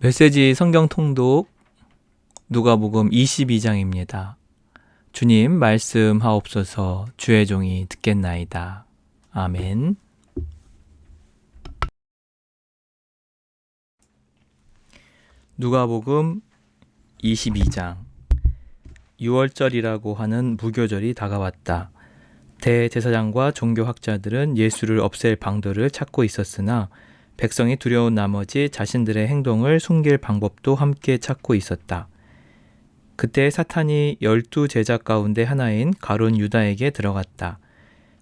메시지 성경 통독 누가복음 22장입니다. 주님 말씀하옵소서. 주의 종이 듣겠나이다. 아멘. 누가복음 22장. 6월절이라고 하는 무교절이 다가왔다. 대제사장과 종교학자들은 예수를 없앨 방도를 찾고 있었으나 백성이 두려운 나머지 자신들의 행동을 숨길 방법도 함께 찾고 있었다. 그때 사탄이 12제자 가운데 하나인 가룟 유다에게 들어갔다.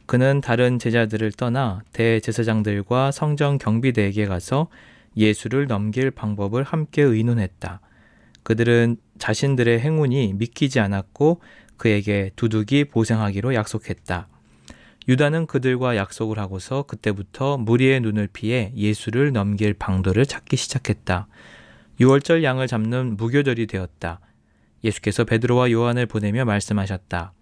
그는 다른 제자들을 떠나 대제사장들과 성전 경비대에게 가서 예수를 넘길 방법을 함께 의논했다. 그들은 자신들의 행운이 믿기지 않았고 그에게 두둑이 보생하기로 약속했다. 유다는 그들과 약속을 하고서 그때부터 무리의 눈을 피해 예수를 넘길 방도를 찾기 시작했다. 6월절 양을 잡는 무교절이 되었다. 예수께서 베드로와 요한을 보내며 말씀하셨다.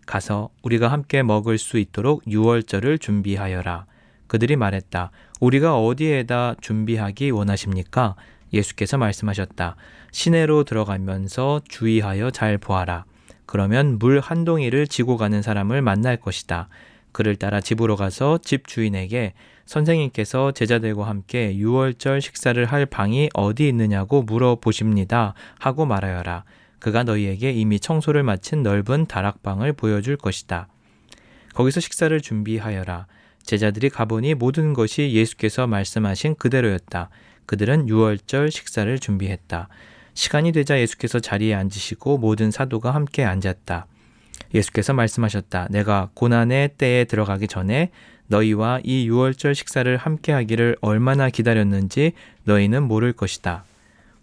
가서 우리가 함께 먹을 수 있도록 6월절을 준비하여라. 그들이 말했다. 우리가 어디에다 준비하기 원하십니까? 예수께서 말씀하셨다. 시내로 들어가면서 주의하여 잘 보아라. 그러면 물 한 동이를 지고 가는 사람을 만날 것이다. 그를 따라 집으로 가서 집 주인에게 선생님께서 제자들과 함께 6월절 식사를 할 방이 어디 있느냐고 물어보십니다 하고 말하여라. 그가 너희에게 이미 청소를 마친 넓은 다락방을 보여줄 것이다. 거기서 식사를 준비하여라. 제자들이 가보니 모든 것이 예수께서 말씀하신 그대로였다. 그들은 6월절 식사를 준비했다. 시간이 되자 예수께서 자리에 앉으시고 모든 사도가 함께 앉았다. 예수께서 말씀하셨다. 내가 고난의 때에 들어가기 전에 너희와 이 6월절 식사를 함께 하기를 얼마나 기다렸는지 너희는 모를 것이다.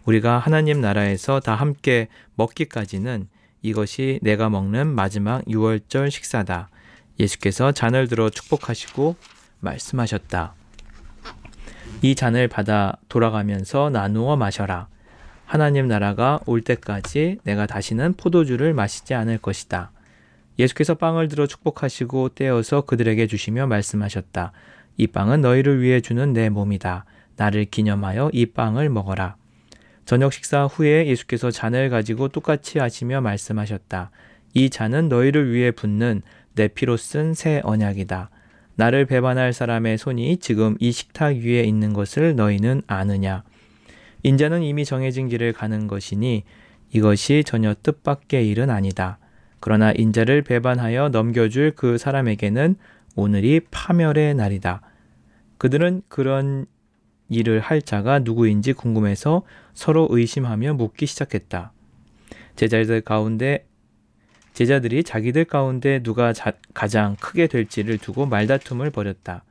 우리가 하나님 나라에서 다 함께 먹기까지는 이것이 내가 먹는 마지막 6월절 식사다. 예수께서 잔을 들어 축복하시고 말씀하셨다. 이 잔을 받아 돌아가면서 나누어 마셔라. 하나님 나라가 올 때까지 내가 다시는 포도주를 마시지 않을 것이다. 예수께서 빵을 들어 축복하시고 떼어서 그들에게 주시며 말씀하셨다. 이 빵은 너희를 위해 주는 내 몸이다. 나를 기념하여 이 빵을 먹어라. 저녁 식사 후에 예수께서 잔을 가지고 똑같이 하시며 말씀하셨다. 이 잔은 너희를 위해 붓는 내 피로 쓴 새 언약이다. 나를 배반할 사람의 손이 지금 이 식탁 위에 있는 것을 너희는 아느냐. 인자는 이미 정해진 길을 가는 것이니 이것이 전혀 뜻밖의 일은 아니다. 그러나 인자를 배반하여 넘겨줄 그 사람에게는 오늘이 파멸의 날이다. 그들은 그런 일을 할 자가 누구인지 궁금해서 서로 의심하며 묻기 시작했다. 제자들이 자기들 가운데 누가 가장 크게 될지를 두고 말다툼을 벌였다.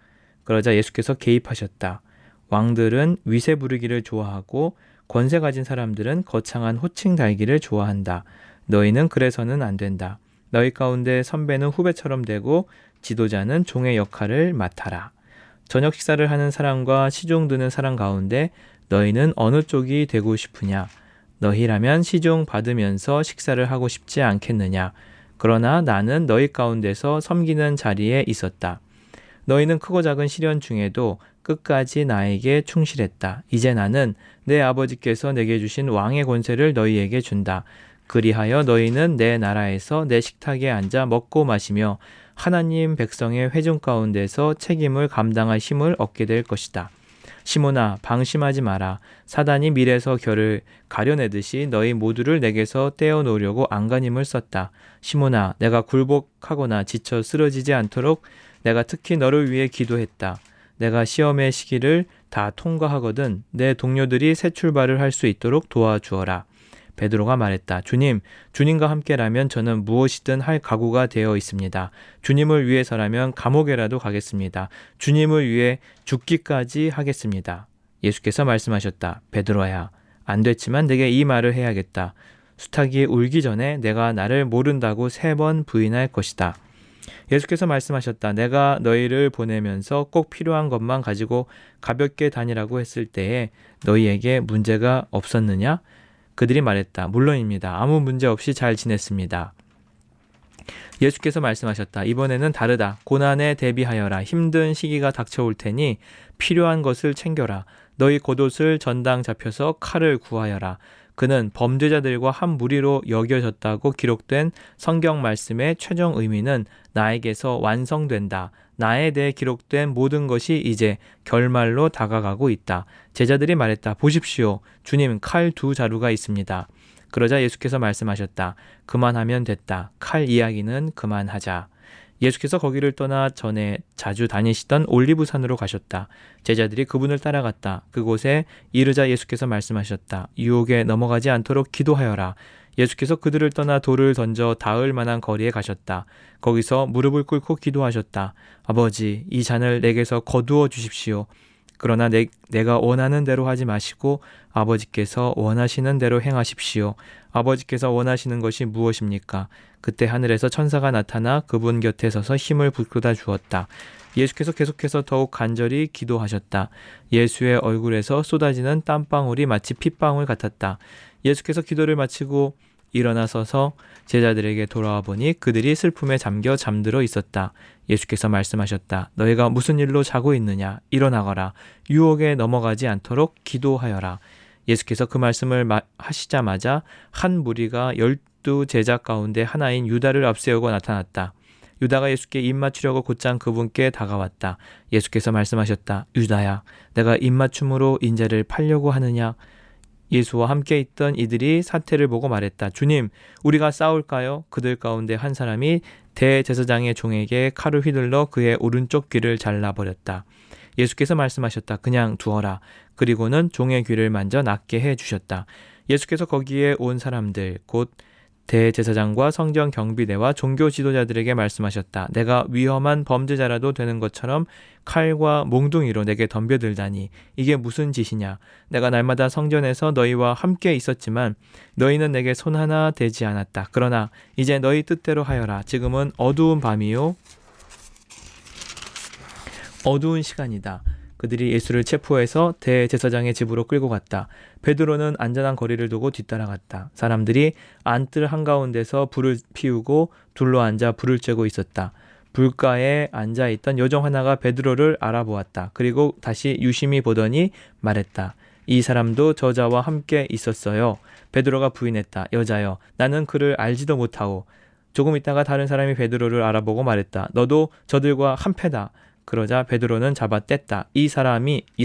그러자 예수께서 개입하셨다. 왕들은 위세 부르기를 좋아하고 권세 가진 사람들은 거창한 호칭 달기를 좋아한다. 너희는 그래서는 안 된다. 너희 가운데 선배는 후배처럼 되고 지도자는 종의 역할을 맡아라. 저녁 식사를 하는 사람과 시중 드는 사람 가운데 너희는 어느 쪽이 되고 싶으냐? 너희라면 시중 받으면서 식사를 하고 싶지 않겠느냐? 그러나 나는 너희 가운데서 섬기는 자리에 있었다. 너희는 크고 작은 시련 중에도 끝까지 나에게 충실했다. 이제 나는 내 아버지께서 내게 주신 왕의 권세를 너희에게 준다. 그리하여 너희는 내 나라에서 내 식탁에 앉아 먹고 마시며 하나님 백성의 회중 가운데서 책임을 감당할 힘을 얻게 될 것이다. 시몬아, 방심하지 마라. 사단이 밀에서 결을 가려내듯이 너희 모두를 내게서 떼어놓으려고 안간힘을 썼다. 시몬아, 내가 굴복하거나 지쳐 쓰러지지 않도록 내가 특히 너를 위해 기도했다. 내가 시험의 시기를 다 통과하거든 내 동료들이 새 출발을 할 수 있도록 도와주어라. 베드로가 말했다. 주님과 함께라면 저는 무엇이든 할 각오가 되어 있습니다. 주님을 위해서라면 감옥에라도 가겠습니다. 주님을 위해 죽기까지 하겠습니다. 예수께서 말씀하셨다. 베드로야, 안 됐지만 내게 이 말을 해야겠다. 수탉이 울기 전에 내가 나를 모른다고 3번 부인할 것이다. 예수께서 말씀하셨다. 내가 너희를 보내면서 꼭 필요한 것만 가지고 가볍게 다니라고 했을 때에 너희에게 문제가 없었느냐? 그들이 말했다. 물론입니다. 아무 문제 없이 잘 지냈습니다. 예수께서 말씀하셨다. 이번에는 다르다. 고난에 대비하여라. 힘든 시기가 닥쳐올 테니 필요한 것을 챙겨라. 너희 겉옷을 전당 잡혀서 칼을 구하여라. 그는 범죄자들과 한 무리로 여겨졌다고 기록된 성경 말씀의 최종 의미는 나에게서 완성된다. 나에 대해 기록된 모든 것이 이제 결말로 다가가고 있다. 제자들이 말했다. 보십시오. 주님, 칼 2자루가 있습니다. 그러자 예수께서 말씀하셨다. 그만하면 됐다. 칼 이야기는 그만하자. 예수께서 거기를 떠나 전에 자주 다니시던 올리브산으로 가셨다. 제자들이 그분을 따라갔다. 그곳에 이르자 예수께서 말씀하셨다. 유혹에 넘어가지 않도록 기도하여라. 예수께서 그들을 떠나 돌을 던져 닿을 만한 거리에 가셨다. 거기서 무릎을 꿇고 기도하셨다. 아버지, 이 잔을 내게서 거두어 주십시오. 그러나 내가 원하는 대로 하지 마시고 아버지께서 원하시는 대로 행하십시오. 아버지께서 원하시는 것이 무엇입니까? 그때 하늘에서 천사가 나타나 그분 곁에 서서 힘을 북돋아 주었다. 예수께서 계속해서 더욱 간절히 기도하셨다. 예수의 얼굴에서 쏟아지는 땀방울이 마치 핏방울 같았다. 예수께서 기도를 마치고 일어나 서서 제자들에게 돌아와 보니 그들이 슬픔에 잠겨 잠들어 있었다. 예수께서 말씀하셨다. 너희가 무슨 일로 자고 있느냐? 일어나거라. 유혹에 넘어가지 않도록 기도하여라. 예수께서 그 말씀을 하시자마자 한 무리가 12제자 가운데 하나인 유다를 앞세우고 나타났다. 유다가 예수께 입맞추려고 곧장 그분께 다가왔다. 예수께서 말씀하셨다. 유다야, 내가 입맞춤으로 인자를 팔려고 하느냐? 예수와 함께 있던 이들이 사태를 보고 말했다. 주님, 우리가 싸울까요? 그들 가운데 한 사람이 대제사장의 종에게 칼을 휘둘러 그의 오른쪽 귀를 잘라버렸다. 예수께서 말씀하셨다. 그냥 두어라. 그리고는 종의 귀를 만져 낫게 해주셨다. 예수께서 거기에 온 사람들, 곧 대제사장과 성전 경비대와 종교 지도자들에게 말씀하셨다. 내가 위험한 범죄자라도 되는 것처럼 칼과 몽둥이로 내게 덤벼들다니 이게 무슨 짓이냐. 내가 날마다 성전에서 너희와 함께 있었지만 너희는 내게 손 하나 대지 않았다. 그러나 이제 너희 뜻대로 하여라. 지금은 어두운 밤이요 어두운 시간이다. 그들이 예수를 체포해서 대제사장의 집으로 끌고 갔다. 베드로는 안전한 거리를 두고 뒤따라갔다. 사람들이 안뜰 한가운데서 불을 피우고 둘러앉아 불을 쬐고 있었다. 불가에 앉아있던 여종 하나가 베드로를 알아보았다. 그리고 다시 유심히 보더니 말했다. 이 사람도 저자와 함께 있었어요. 베드로가 부인했다. 여자여, 나는 그를 알지도 못하오. 조금 있다가 다른 사람이 베드로를 알아보고 말했다. 너도 저들과 한패다. 그러자 베드로는 잡아 뗐다. 이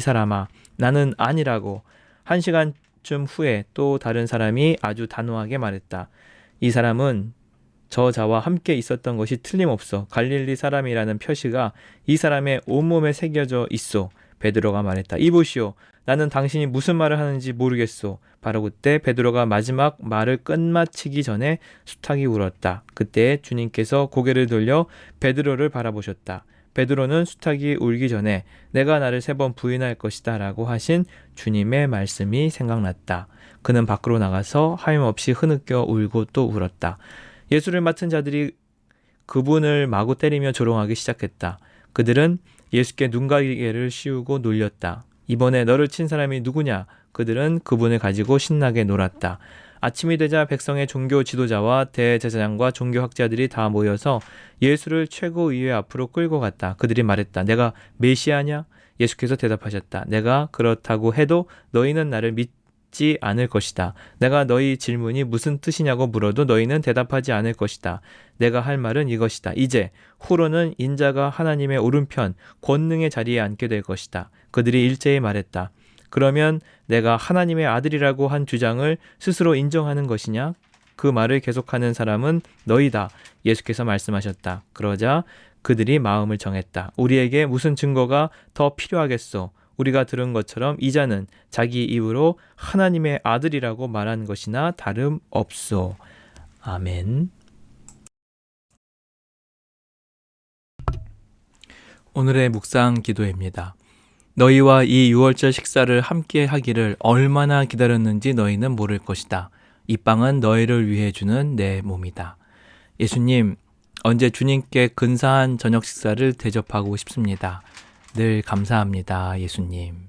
사람아, 나는 아니라고. 1시간쯤 후에 또 다른 사람이 아주 단호하게 말했다. 이 사람은 저자와 함께 있었던 것이 틀림없어. 갈릴리 사람이라는 표시가 이 사람의 온몸에 새겨져 있어. 베드로가 말했다. 이보시오. 나는 당신이 무슨 말을 하는지 모르겠소. 바로 그때 베드로가 마지막 말을 끝마치기 전에 수탉이 울었다. 그때 주님께서 고개를 돌려 베드로를 바라보셨다. 베드로는 수탉이 울기 전에 내가 나를 3번 부인할 것이다 라고 하신 주님의 말씀이 생각났다. 그는 밖으로 나가서 하염없이 흐느껴 울고 또 울었다. 예수를 맡은 자들이 그분을 마구 때리며 조롱하기 시작했다. 그들은 예수께 눈가리개를 씌우고 놀렸다. 이번에 너를 친 사람이 누구냐? 그들은 그분을 가지고 신나게 놀았다. 아침이 되자 백성의 종교 지도자와 대제사장과 종교학자들이 다 모여서 예수를 최고위회 앞으로 끌고 갔다. 그들이 말했다. 내가 메시아냐? 예수께서 대답하셨다. 내가 그렇다고 해도 너희는 나를 믿지 않을 것이다. 내가 너희 질문이 무슨 뜻이냐고 물어도 너희는 대답하지 않을 것이다. 내가 할 말은 이것이다. 이제 후로는 인자가 하나님의 오른편 권능의 자리에 앉게 될 것이다. 그들이 일제히 말했다. 그러면 내가 하나님의 아들이라고 한 주장을 스스로 인정하는 것이냐? 그 말을 계속하는 사람은 너희다. 예수께서 말씀하셨다. 그러자 그들이 마음을 정했다. 우리에게 무슨 증거가 더 필요하겠소? 우리가 들은 것처럼 이 자는 자기 입으로 하나님의 아들이라고 말한 것이나 다름없소. 아멘. 오늘의 묵상 기도입니다. 너희와 이 유월절 식사를 함께 하기를 얼마나 기다렸는지 너희는 모를 것이다. 이 빵은 너희를 위해 주는 내 몸이다. 예수님, 언제 주님께 근사한 저녁 식사를 대접하고 싶습니다. 늘 감사합니다, 예수님.